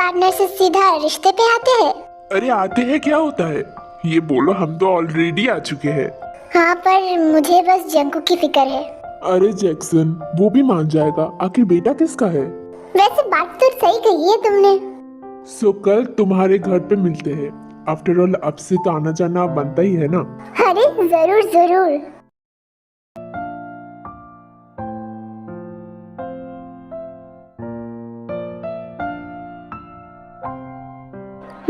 Partner से सीधा रिश्ते पे आते हैं। अरे आते हैं क्या होता है, ये बोलो, हम तो ऑलरेडी आ चुके हैं। हाँ, पर मुझे बस जंकुक की फिक्र है। अरे जैक्सन, वो भी मान जाएगा, आखिर बेटा किसका है। वैसे बात तो सही कही है तुमने। सो कल तुम्हारे घर पे मिलते हैं। आफ्टर ऑल अब से तो आना जाना बनता ही है ना। अरे जरूर जरूर।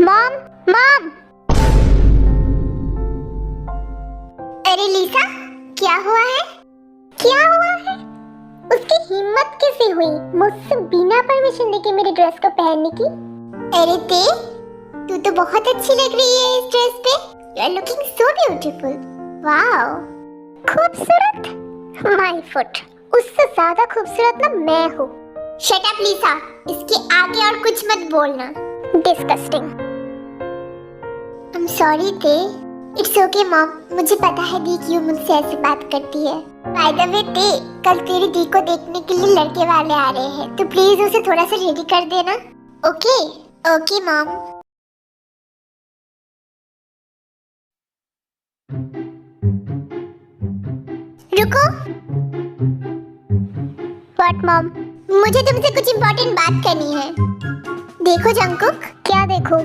Mom mom. अरे लिसा, क्या हुआ है? क्या हुआ है? उसकी हिम्मत कैसे हुई मुझसे बिना परमिशन लेके मेरे ड्रेस को पहनने की? अरे ते, तू तो बहुत अच्छी लग रही है इस ड्रेस पे। You are looking so beautiful. Wow, खूबसूरत। माय फुट, उससे ज्यादा खूबसूरत ना मैं हूँ। शट अप लिसा, इसके आगे और कुछ मत बोलना। डिस्गस्टिंग। आई एम सॉरी ते। इट्स ओके मॉम, मुझे पता है दी क्यों मुझसे ऐसी बात करती है। बाय द वे ते, कल तेरी दी को देखने के लिए लड़के वाले आ रहे हैं, तो प्लीज उसे थोड़ा सा रेडी कर देना। Okay okay mom. रुको। What mom? मुझे तुमसे कुछ इम्पोर्टेंट बात करनी है। देखो जंकुक। क्या देखो?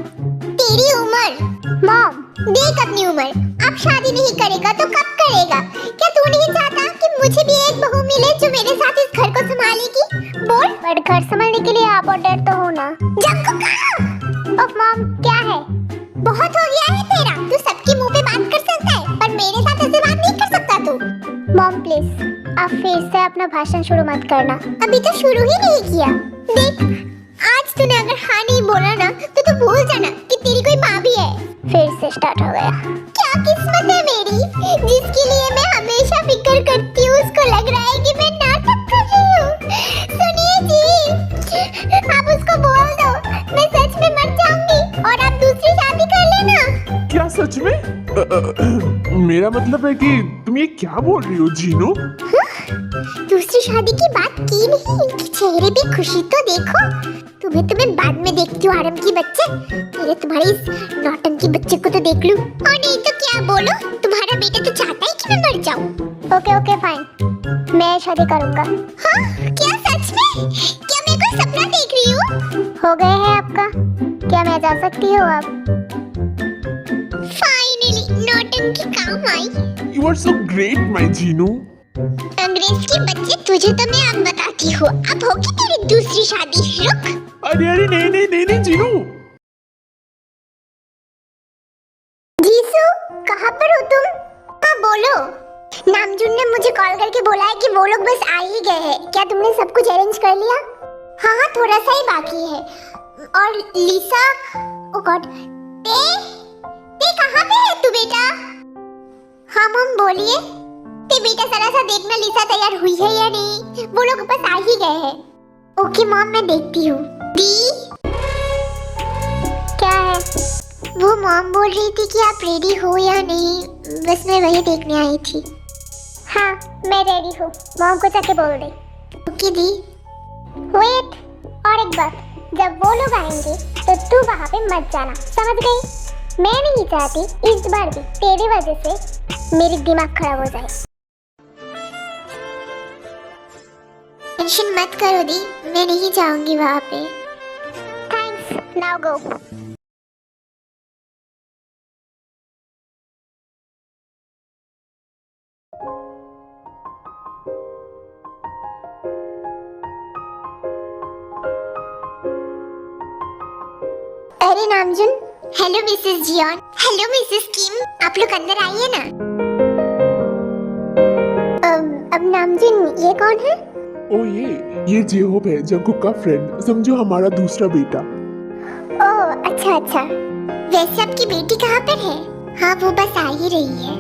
तेरी उम्र। मॉम देख अपनी उम्र, अब शादी नहीं करेगा तो कब करेगा? क्या तू नहीं चाहता कि मुझे भी एक बहू मिले जो मेरे साथ इस घर को संभालेगी? बोल। पर घर संभालने के लिए आप और डैड तो हो ना। जंकुक। ओह मॉम, क्या है? बहुत हो गया है तेरा, तू सबके मुंह पे बात कर सकता है पर मेरे साथ ऐसे बात नहीं कर सकता तू। मॉम प्लीज, आप फिर से अपना भाषण शुरू मत करना। अभी तो शुरू ही नहीं किया। देख, आज तूने अगर हाँ नहीं बोला ना तो तू भूल जाना कि तेरी कोई माँ भी है। फिर से स्टार्ट हो गया। क्या किस्मत है मेरी, जिसके लिए मैं हमेशा फिक्र करती हूँ उसको लग रहा है कि मैं नाटक कर रही हूँ। सुनिए जी, आप उसको बोल दो मैं सच में मर जाऊंगी और आप दूसरी शादी कर लेना। क्या सच में? मेरा मतलब है कि तुम ये क्या बोल रही हो जीनू? दूसरी शादी की बात की नहीं, इनके चेहरे पे खुशी तो देखो। तुम्हें बाद में देखती हूँ आराम की बच्चे। पहले तुम्हारे इस नौटंकी बच्चे को तो देख लूं। और नहीं तो क्या बोलो, तुम्हारा बेटा तो चाहता है कि मैं मर जाऊं। ओके ओके फाइन, मैं शादी करूंगा। हाँ क्या सच में? क्या मैं कोई सपना देख रही हूँ? हो गए है आपका, क्या मैं जा सकती हूँ अब? फाइनली नौटंकी काम आई। You are so great my Jinu. अंग्रेज के बच्चे, तुझे तो मैं अब बताती हूँ। अब होगी तेरी दूसरी शादी। रुक। अरे अरे नहीं नहीं नहीं नहीं जीनू। जीसू, कहाँ पर हो तुम? हाँ बोलो। नामजुन ने मुझे कॉल करके बोला है कि वो लोग बस आ ही गए हैं। क्या तुमने सब कुछ अरेंज कर लिया? हाँ हाँ, थोड़ा सा ही बाकी है। और लिसा, ओ गॉड, ते कहाँ पे है तू बेटा? हाँ मम बोलिए। ते बेटा जरा सा देखना लिसा तैयार हुई है या नहीं, वो लोग बस आ ही गए हैं। ओके मॉम, मैं देखती हूँ। दी, क्या है? वो मॉम बोल रही थी कि आप रेडी हो या नहीं, बस मैं वही देखने आई थी। हाँ मैं रेडी हूँ, मॉम को जाके बोल दे। ओके दी। वेट, और एक बात, जब वो लोग आएंगे तो तू वहाँ पे मत जाना, समझ गई? मैं नहीं चाहती इस बार भी तेरी वजह से मेरी दिमाग खराब हो जाए। टेंशन मत करो दी, मैं नहीं जाऊंगी वहाँ पे। Thanks, now go. अरे Namjoon, hello Mrs Jeon, hello Mrs Kim, आप लोग अंदर आइए ना। अब नामजुन, ये कौन है? ओ ये जेहोब है, जंकुक का फ्रेंड, समझो हमारा दूसरा बेटा। ओह अच्छा अच्छा। वैसे आपकी बेटी कहाँ पर है? हाँ वो बस आ ही रही है।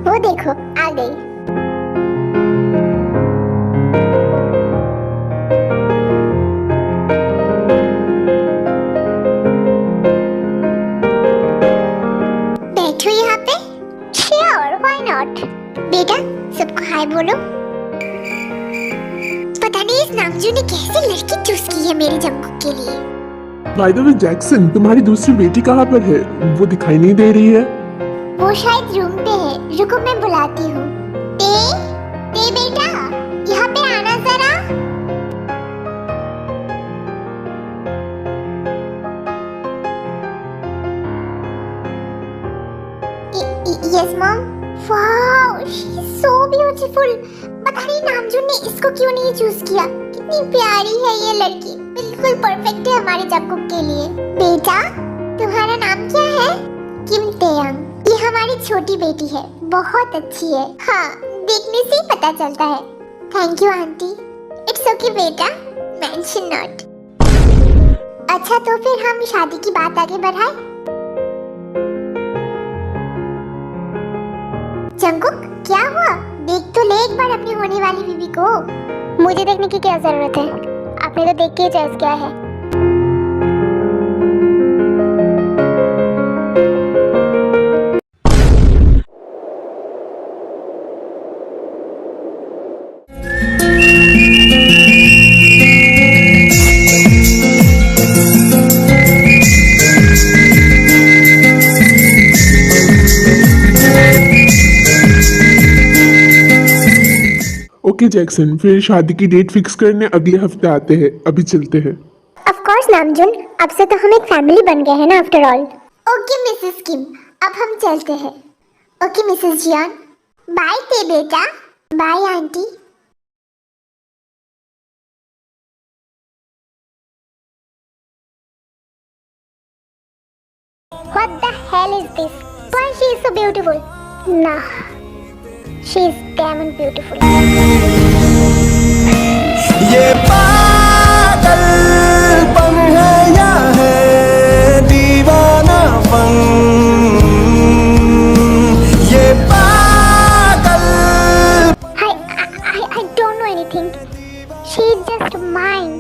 वो देखो आ गई। बैठो यहाँ पे। Sure, why not. बेटा सबको हाय बोलो। पता नहीं इस नामजू ने कैसे लड़की चूज की है मेरे जंकुक के लिए। बाय द वे जैक्सन, तुम्हारी दूसरी बेटी कहाँ पर है? वो दिखाई नहीं दे रही है। वो शायद रूम पे है, रुको मैं बुलाती हूँ। ते बेटा, यहाँ पे आना जरा। Yes mom. Wow, she is so beautiful. पता नहीं नामजुन ने इसको क्यों नहीं चूज किया। कितनी प्यारी है ये लड़की, बिल्कुल परफेक्ट है हमारे जंकुक के लिए। बेटा, तुम्हारा नाम क्या है? किम तेयंग। ये हमारी छोटी बेटी है, बहुत अच्छी है। हाँ, देखने से ही पता चलता है। Thank you aunty. It's okay बेटा, मेंशन नॉट। अच्छा, तो फिर हम शादी की बात आगे बढ़ाएं। जंकुक, क्या हुआ? देख तो ले एक बार अपनी होने वाली बीवी को। मुझे देखने की क्या जरूरत है? आपने तो देख के चॉइस किया है। ओके जैक्सन, फिर शादी की डेट फिक्स करने अगले हफ्ते आते हैं। अभी चलते हैं। ऑफ कोर्स नामजुन, अब से तो हम एक फैमिली बन गए हैं ना आफ्टर ऑल। ओके मिसेस किम, अब हम चलते हैं। ओके मिसेस जियान, बाय ते बेटा। Bye aunty. What the hell is this? Why she is so beautiful? Nah, she is damn beautiful. ये पागलपन है या है दीवानापन, ये पागल। I don't know anything. She is just mine.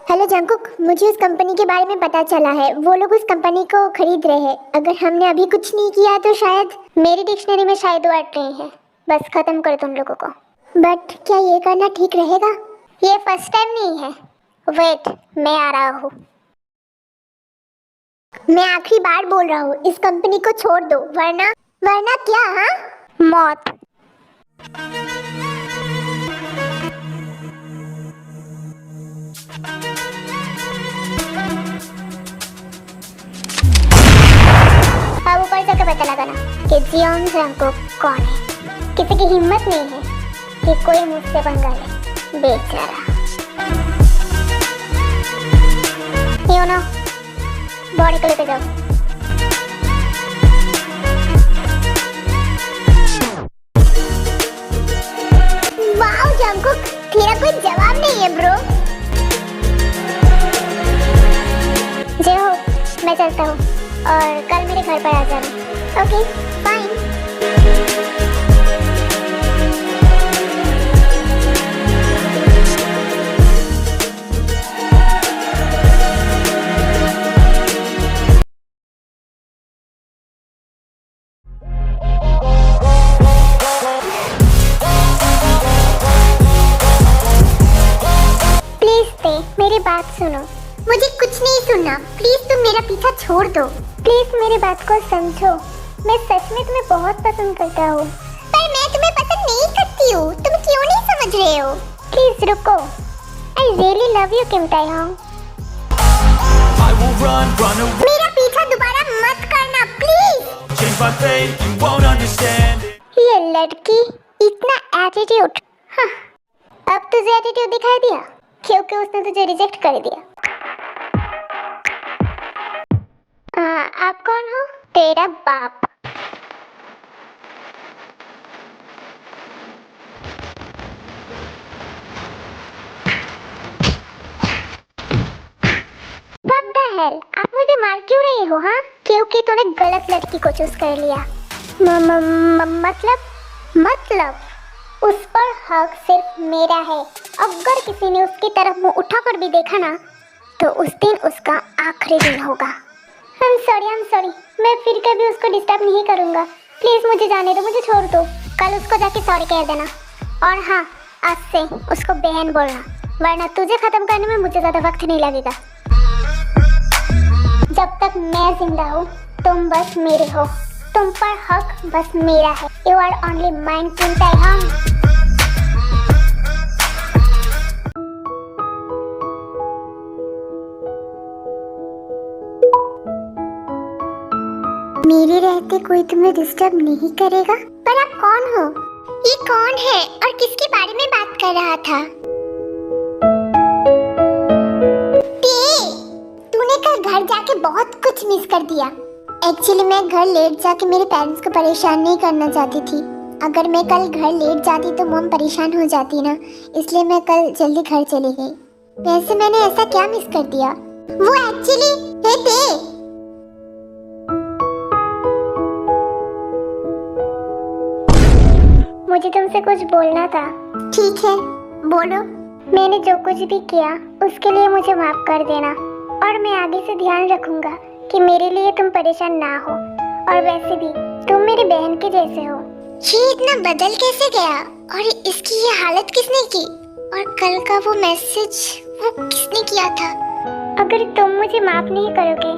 Hello Jungkook, मुझे उस कंपनी के बारे में पता चला है। वो लोग उस कंपनी को खरीद रहे हैं। अगर हमने अभी कुछ नहीं किया तो शायद मेरी डिक्शनरी में शायद वो अट रहे हैं। बस खत्म कर दो उन लोगों को। बट क्या ये करना ठीक रहेगा? ये फर्स्ट टाइम नहीं है। वेट, मैं आ रहा हूँ। मैं आखिरी बार बोल रहा हूँ, इस कंपनी को छोड़ दो, वरना क्या? हाँ, मौत। अब ऊपर जाकर पता लगाना कि जियोंग जंकुक कौन है। किसी की हिम्मत नहीं है कि कोई मुझसे पंगा ले। बेचारा। यू नो, बॉडी को लेके जाओ। वाओ जंकुक, तेरा कोई जवाब नहीं है ब्रो। जय हो, मैं चलता हूँ और कल मेरे घर पर आ जाना। Okay, fine. मेरी बात सुनो। मुझे कुछ नहीं सुनना, प्लीज तुम मेरा पीछा छोड़ दो। प्लीज मेरी बात को समझो, मैं सच में तुम्हें बहुत पसंद करता हूँ। पर मैं तुम्हें पसंद नहीं करती हूँ, तुम क्यों नहीं समझ रहे हो? प्लीज रुको। आई रियली लव यू किम ताएहोंग। मेरा पीछा दोबारा मत करना प्लीज। ये लड़की, इतना एटीट्यूड। हाँ, अब तुझे एटीट्यूड दिखाई दिया क्योंकि उसने तुझे रिजेक्ट कर दिया। आप कौन हो? तेरा बाप। What the hell? आप मुझे मार क्यों रही हो? हाँ, क्योंकि तूने गलत लड़की को चूज कर लिया। मतलब उस पर हक सिर्फ मेरा है। अगर किसी ने उसकी तरफ मुंह उठाकर भी देखा ना, तो उस दिन उसका आखिरी दिन होगा। I'm sorry, मैं फिर कभी उसको डिस्टर्ब नहीं करूँगा। प्लीज मुझे जाने दो, मुझे छोड़ दो। कल उसको जाके सॉरी कह देना। और हाँ, आज से उसको बहन बोलना, वरना तुझे खत्म करने में मुझे ज्यादा वक्त नहीं लगेगा। जब तक मैं जिंदा हूँ तुम बस मेरे हो, तुम पर हक बस मेरा है। You are only mine queen Taehyung. मेरे रहते कोई तुम्हें डिस्टर्ब नहीं करेगा। पर आप कौन हो? ये कौन है और किसके बारे में बात कर रहा था? तूने कल घर जाके बहुत कुछ मिस कर दिया। एक्चुअली मैं घर लेट जाके मेरे पेरेंट्स को परेशान नहीं करना चाहती थी। अगर मैं कल घर लेट जाती तो मॉम परेशान हो जाती ना, इसलिए मैं कल जल्दी घर चली गई। वैसे मैंने ऐसा क्या मिस कर दिया? वो एक्चुअली हे ते मुझे तुमसे कुछ बोलना था। ठीक है, बोलो। मैंने जो कुछ भी किया उसके लिए मुझे माफ कर देना, और मैं आगे से ध्यान रखूंगा कि मेरे लिए तुम परेशान ना हो। और वैसे भी तुम मेरी बहन के जैसे हो। ये इतना बदल कैसे गया? और इसकी ये हालत किसने की? और कल का वो मैसेज वो किसने किया था? अगर तुम मुझे माफ नहीं करोगे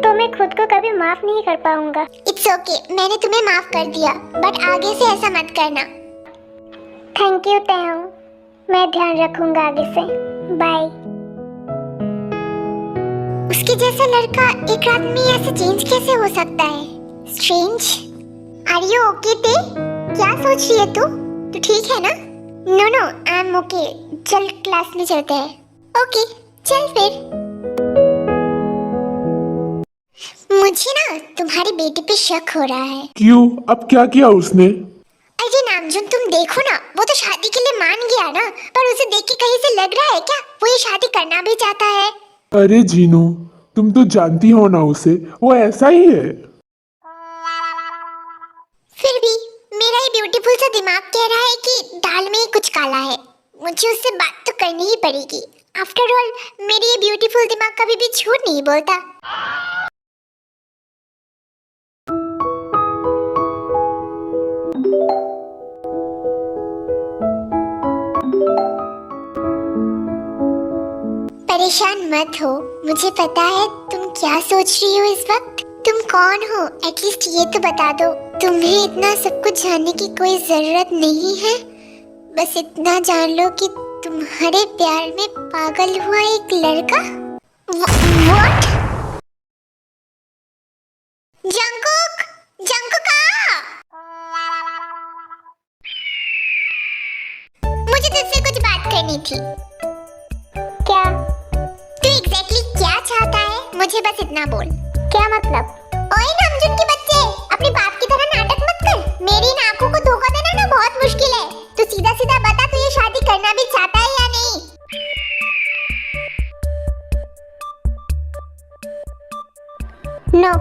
तो मैं खुद को कभी माफ नहीं कर पाऊंगा। इट्स ओके, मैंने तुम्हें माफ कर दिया, बट आगे से ऐसा मत करना। थैंक यू ताइहांग, मैं ध्यान रखूंगा आगे से। बाय। उसके जैसा लड़का एक रात में ऐसे चेंज कैसे हो सकता है? स्ट्रेंज। आर यू ओके ते? क्या सोच रही है तू? तो ठीक है ना? No no, I am okay. चल क्लास में चलते हैं। ओके चल फिर। मुझे ना तुम्हारी बेटी पे शक हो रहा है। क्यों? अब क्या किया उसने? अरे नामजुन, तुम देखो ना, वो तो शादी के लिए मान गया ना, पर उसे देख के कहीं से लग रहा है क्या वो ये शादी करना भी चाहता है? अरे जीनू, तुम तो जानती हो ना उसे, वो ऐसा ही है। फिर भी मेरा ये ब्यूटीफुल सा दिमाग कह रहा है कि दाल में ही कुछ काला है। मुझे उससे बात तो करनी ही पड़ेगी। आफ्टर ऑल मेरी ये ब्यूटीफुल दिमाग कभी भी झूठ नहीं बोलता। परेशान मत हो, मुझे पता है तुम क्या सोच रही हो इस वक्त। तुम कौन हो एटलीस्ट ये तो बता दो। तुम्हें इतना सब कुछ जानने की कोई जरूरत नहीं है। बस इतना जान लो कि तुम्हारे प्यार में पागल हुआ एक लड़का। व्हाट? जंगकुक, जंगकुक मुझे तुझसे कुछ बात करनी थी। क्या? तू एग्जैक्टली क्या चाहता है? मुझे बस इतना बोल। क्या मतलब? ओए नामजुन के बच्चे, अपने बाप की तरह नाटक मत कर। मेरी इन आंखों को धोखा देना ना बहुत मुश्किल है। तू सीधा सीधा बता, तू ये शादी करना भी चाहता है या नहीं? नो।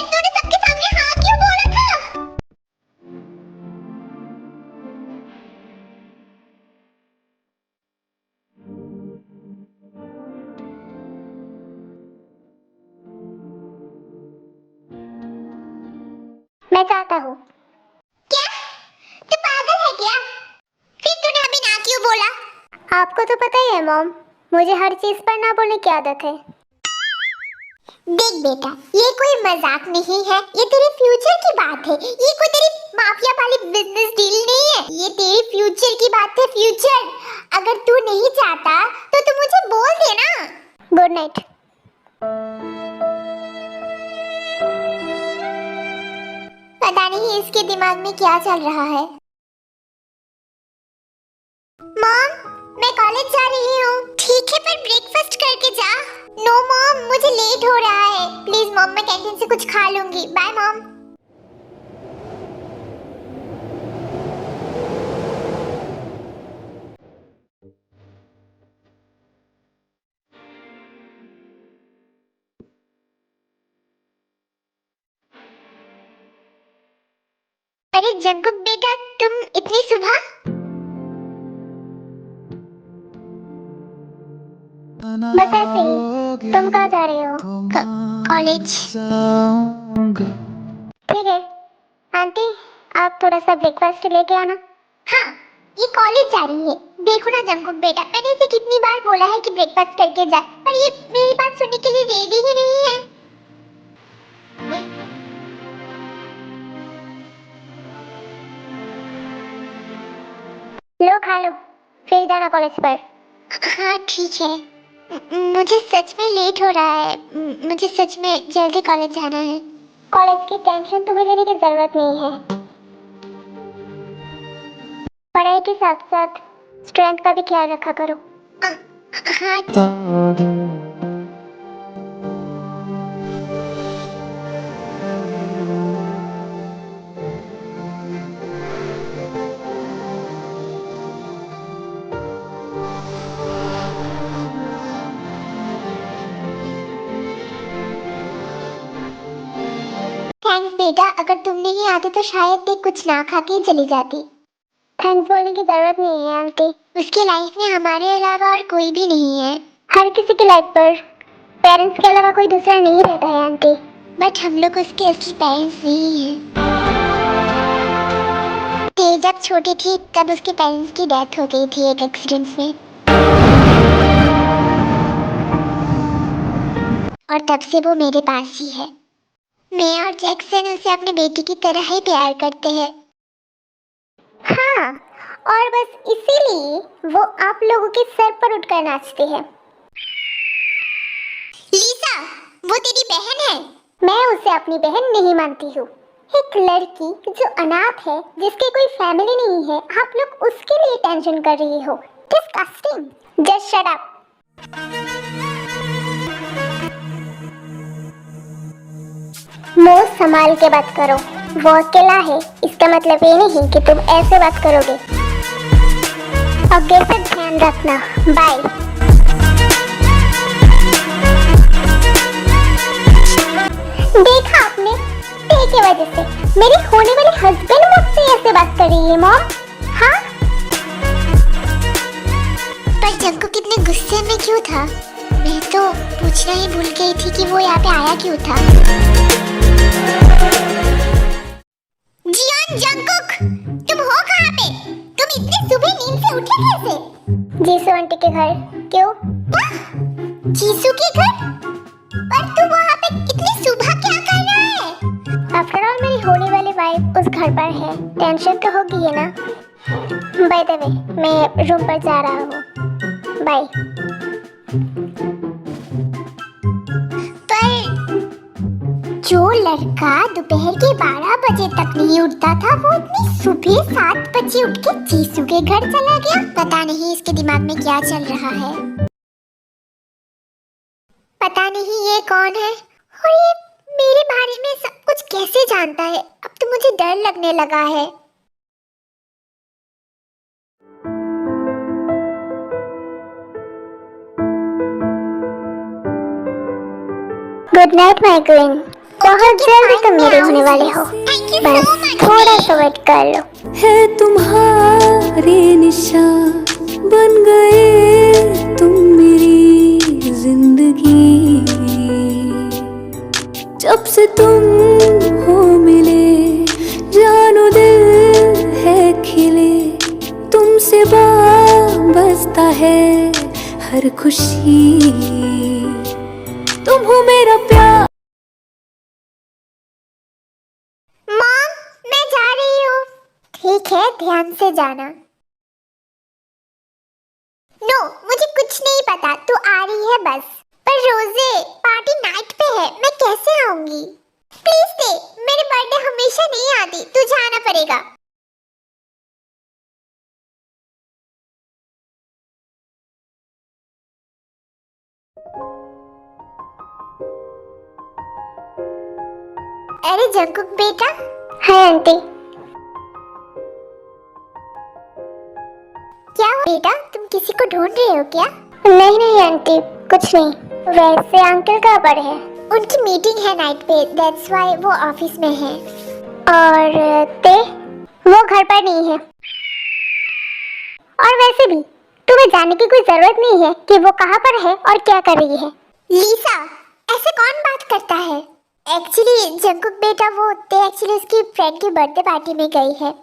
तूने सबके सामने हाँ क्यों बोला था? मैं चाहता हूँ। क्या? तू पागल है क्या? फिर तूने अभी ना क्यों बोला? आपको तो पता ही है मॉम, मुझे हर चीज पर ना बोलने की आदत है। देख बेटा, ये कोई मजाक नहीं है, ये तेरे फ्यूचर की बात है। ये कोई तेरी माफिया वाली बिजनेस डील नहीं है, ये तेरी फ्यूचर की बात है। फ्यूचर। अगर तू नहीं चाहता तो तू मुझे बोल देना। Good night. पता नहीं इसके दिमाग में क्या चल रहा है। मॉम, मैं कॉलेज जा रही हूँ। ठीक है, पर ब्रेकफास्ट करके जा। नो मॉम, मुझे लेट हो रहा है। प्लीज मॉम, मैं कैंटीन से कुछ खा लूंगी। Bye mom. अरे जंकुक बेटा, तुम इतनी सुबह? बस ऐसे ही। तुम कहाँ जा रहे हो? कॉलेज। ठीक है आंटी, आप थोड़ा सा ब्रेकफास्ट लेके आना। हाँ, ये कॉलेज जा रही है, देखो ना जंकुक बेटा, मैंने इसे कितनी बार बोला है कि ब्रेकफास्ट करके जा, पर ये मेरी बात सुनने के लिए रेडी ही नहीं है। लो खा लो, फिर जाना कॉलेज पर। हाँ ठीक है। मुझे सच में लेट हो रहा है, मुझे सच में जल्दी कॉलेज जाना है। कॉलेज की टेंशन तुम्हें लेने की जरूरत नहीं है। पढ़ाई के साथ साथ स्ट्रेंथ का भी ख्याल रखा करो। हाँ। थैंक्स बेटा, अगर तुम नहीं आते तो शायद ये कुछ ना खा के ही चली जाती। थैंक्स बोलने की जरूरत नहीं है आंटी। उसकी लाइफ में हमारे अलावा और कोई भी नहीं है। हर किसी की लाइफ पर पेरेंट्स के अलावा कोई दूसरा नहीं रहता है आंटी। बट हम लोग उसके असली पेरेंट्स नहीं हैं। ते जब छोटी थी तब उसके पेरेंट्स की डेथ हो गई थी एक एक्सीडेंट में, और तब से वो मेरे पास ही है। मैं और जैक्सन उसे अपने बेटी की तरह ही प्यार करते हैं। हाँ, और बस इसीलिए वो आप लोगों के सर पर उठकर नाचते हैं। लीसा, वो तेरी बहन है। मैं उसे अपनी बहन नहीं मानती हूँ। एक लड़की जो अनाथ है, जिसके कोई फैमिली नहीं है, आप लोग उसके लिए टेंशन कर रही हो। डिस्गस्टिंग। Just shut up. मुंह संभाल के बात करो। वो अकेला है, इसका मतलब ये नहीं कि तुम ऐसे बात करोगे। आगे से ध्यान रखना। बाय। देखा आपने, ते की वजह से मेरे होने वाले हस्बैंड मुझसे ऐसे बात कर रही है मॉम। हाँ, पर जंकुक कितने गुस्से में क्यों था? मैं तो पूछना ही भूल गई थी कि वो यहाँ पे आया क्यों था। जियोन, जंकुक, तुम हो कहाँ पे? तुम इतनी सुबह नींद से उठे कैसे? जीसू आंटी के घर। क्यों? जीसू के घर? पर तू वहाँ पे इतनी सुबह क्या कर रहा है? आफ्टर ऑल मेरी होने वाली वाइफ उस घर पर है, टेंशन तो होगी है ना। बाय द वे, मैं रूम पर जा रहा हूँ। बाय। जो लड़का दोपहर के 12 बजे तक नहीं उठता था, वो इतनी सुबह 7 बजे उठ के जीसू के घर चला गया। पता नहीं इसके दिमाग में क्या चल रहा है। पता नहीं ये कौन है और ये मेरे बारे में सब कुछ कैसे जानता है। अब तो मुझे डर लगने लगा है। Good night my queen. बहुत जल्दी तुम मेरे होने वाले हो, बस थोड़ा सा वेट कर लो। है तुम्हारे निशान बन गए तुम मेरी जिंदगी, जब से तुम हो मिले जानो दिल है खिले, तुमसे वाबस्ता है हर खुशी, तुम हो मेरा प्यार। ठीक है, ध्यान से जाना। नो, मुझे कुछ नहीं पता, तू आ रही है बस। पर रोजे, पार्टी नाइट पे है, मैं कैसे आऊंगी? प्लीज दे, मेरे बर्थडे हमेशा नहीं आती, तुझे आना पड़ेगा। अरे जंकुक बेटा। Hi aunty. क्या बेटा, तुम किसी को ढूंढ रहे हो क्या? नहीं नहीं आंटी, कुछ नहीं। वैसे अंकल कहाँ पर है? उनकी मीटिंग है नाइट पे, दैट्स व्हाई वो ऑफिस में है। और ते? वो घर पर नहीं है। और वैसे भी तुम्हें जानने की कोई जरूरत नहीं है कि वो कहाँ पर है और क्या कर रही है। लीसा, ऐसे कौन बात करता है? एक्चुअली जंकुक बेटा, वो ते एक्चुअली उसकी फ्रेंड की बर्थडे पार्टी में गई है।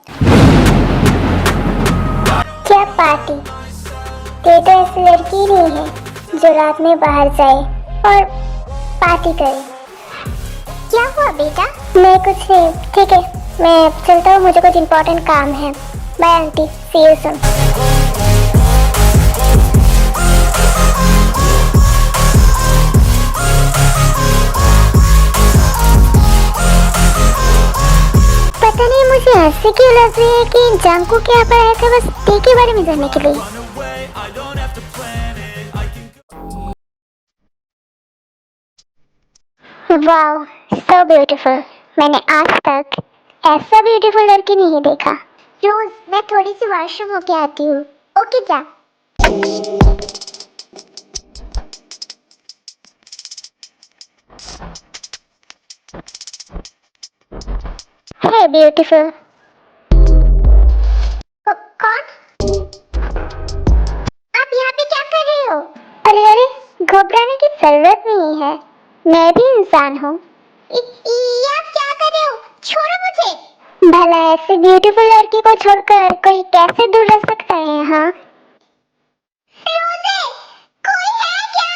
क्या पार्टी? ये तो ऐसी लड़की ही नहीं है जो रात में बाहर जाए और पार्टी करे। क्या हुआ बेटा? मैं कुछ नहीं, ठीक है मैं चलता हूँ, मुझे कुछ इम्पोर्टेंट काम है। Bye aunty, see you soon. पता नहीं मुझे ऐसे क्यों लग रही है कि जंगकुक यहाँ पर आए थे बस टी के बारे में जानने के लिए। Wow, so beautiful. मैंने आज तक ऐसा ब्यूटीफुल लड़की नहीं देखा। रोज मैं थोड़ी सी वॉशरूम होके आती हूँ। ओके जा। Hey beautiful. कौन? आप यहाँ पे क्या कर रहे हो? अरे अरे, घबराने की जरूरत नहीं है, मैं भी इंसान हूँ। ये आप क्या कर रहे हो? छोड़ो मुझे। भला ऐसे ब्यूटीफुल लड़की को छोड़कर कोई कैसे दूर रह सकता है? हाँ रोज़े, कोई है क्या?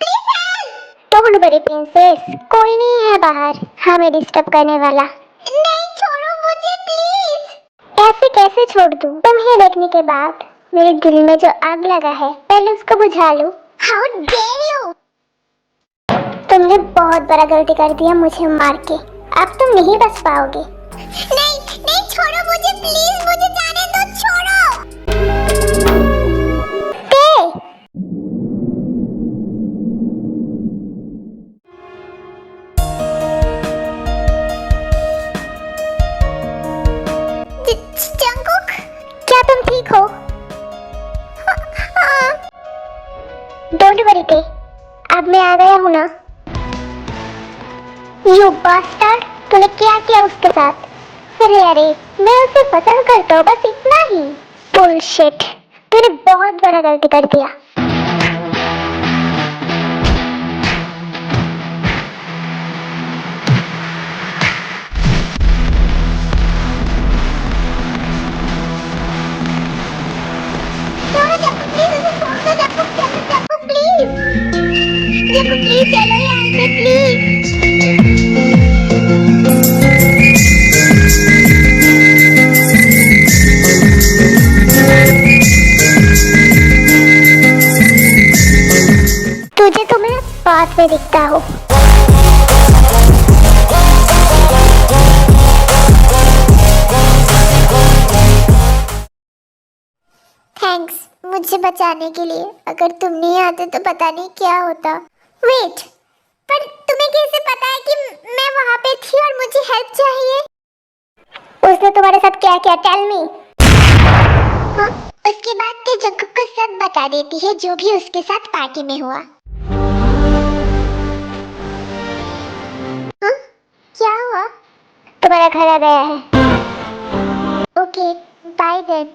Please help. Don't worry princess, कोई नहीं है बाहर हमें डिस्टर्ब करने वाला। नहीं छोड़ो मुझे प्लीज। ऐसे कैसे छोड़ दूं? तुम्हें देखने के बाद मेरे दिल में जो आग लगा है पहले उसको बुझा लो। How dare you. तुमने बहुत बड़ा गलती कर दिया मुझे मार के, अब तुम नहीं बच पाओगे। नहीं नहीं छोड़ो मुझे प्लीज, मुझे जाने दो, छोड़ो। जंगकुक, क्या तुम ठीक हो? डोंट वरी ते, अब मैं आ गया हूँ ना। यू बास्टर्ड, तूने क्या किया उसके साथ? अरे अरे, मैं उसे पसंद करता हूँ बस इतना ही। बुलशिट, तूने बहुत बड़ा गलती कर दिया। प्लीज चलो यहाँ से प्लीज। तुझे तो मैं बाद में दिखता हूँ। थैंक्स मुझे बचाने के लिए, अगर तुम नहीं आते तो पता नहीं क्या होता। वेट, पर तुम्हें कैसे पता है कि मैं वहाँ पे थी और मुझे हेल्प चाहिए? उसने तुम्हारे साथ क्या किया? Tell me. हाँ, उसके बाद तो जंगकुक को सब बता देती है जो भी उसके साथ पार्टी में हुआ। हाँ? क्या हुआ? तुम्हारा घर आ गया है। Okay bye then.